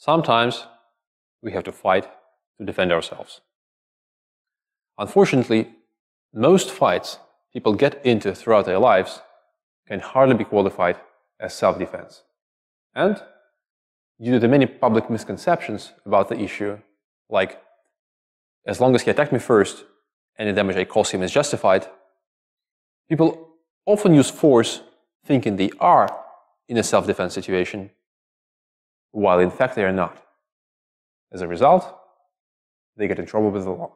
Sometimes we have to fight to defend ourselves. Unfortunately, most fights people get into throughout their lives can hardly be qualified as self-defense. And due to the many public misconceptions about the issue, like, as long as he attacked me first, any damage I cause him is justified, people often use force thinking they are in a self-defense situation, while in fact they are not. As a result, they get in trouble with the law.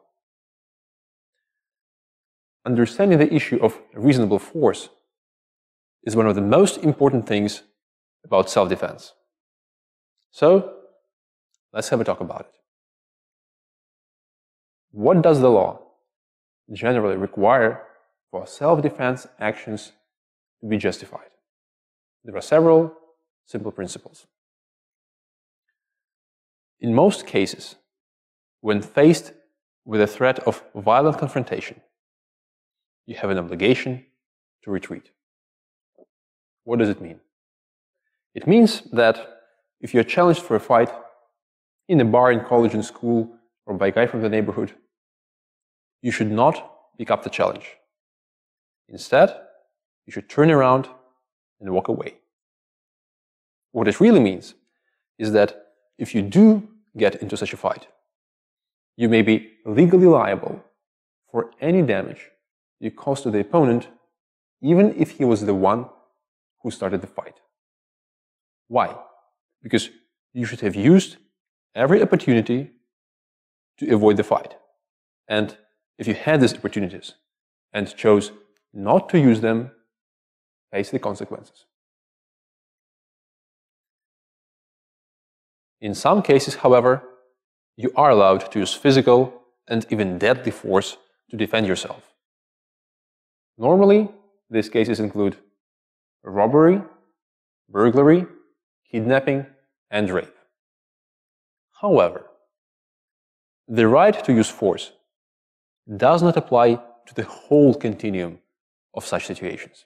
Understanding the issue of reasonable force is one of the most important things about self-defense. So, let's have a talk about it. What does the law generally require for self-defense actions to be justified? There are several simple principles. In most cases, when faced with a threat of violent confrontation, you have an obligation to retreat. What does it mean? It means that if you're challenged for a fight in a bar, in college, in school, or by a guy from the neighborhood, you should not pick up the challenge. Instead, you should turn around and walk away. What it really means is that if you do get into such a fight, you may be legally liable for any damage you cause to the opponent, even if he was the one who started the fight. Why? Because you should have used every opportunity to avoid the fight. And if you had these opportunities and chose not to use them, face the consequences. In some cases, however, you are allowed to use physical and even deadly force to defend yourself. Normally, these cases include robbery, burglary, kidnapping, and rape. However, the right to use force does not apply to the whole continuum of such situations.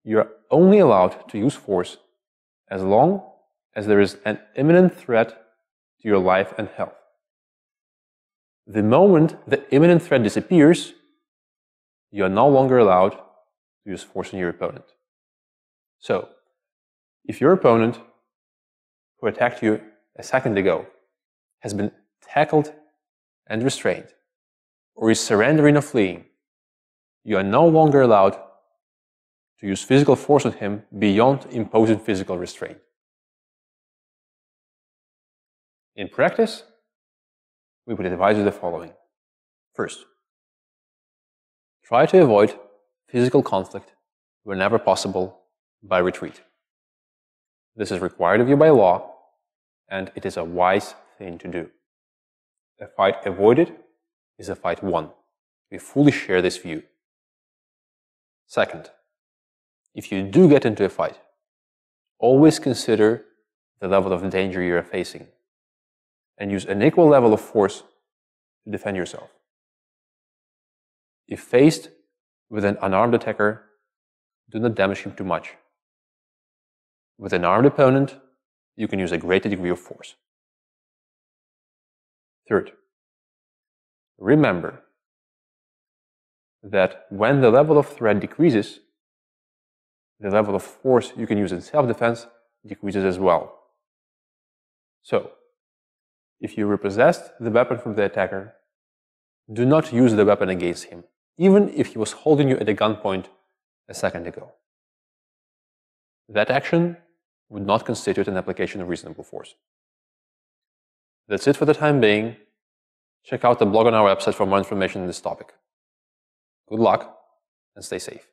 You are only allowed to use force as long as there is an imminent threat to your life and health. The moment the imminent threat disappears, you are no longer allowed to use force on your opponent. So, if your opponent, who attacked you a second ago, has been tackled and restrained, or is surrendering or fleeing, you are no longer allowed to use physical force on him beyond imposing physical restraint. In practice, we would advise you the following. First, try to avoid physical conflict whenever possible by retreat. This is required of you by law, and it is a wise thing to do. A fight avoided is a fight won. We fully share this view. Second, if you do get into a fight, always consider the level of danger you are facing and use an equal level of force to defend yourself. If faced with an unarmed attacker, do not damage him too much. With an armed opponent, you can use a greater degree of force. Third, remember that when the level of threat decreases, the level of force you can use in self-defense decreases as well. So, if you repossessed the weapon from the attacker, do not use the weapon against him, even if he was holding you at a gunpoint a second ago. That action would not constitute an application of reasonable force. That's it for the time being. Check out the blog on our website for more information on this topic. Good luck and stay safe.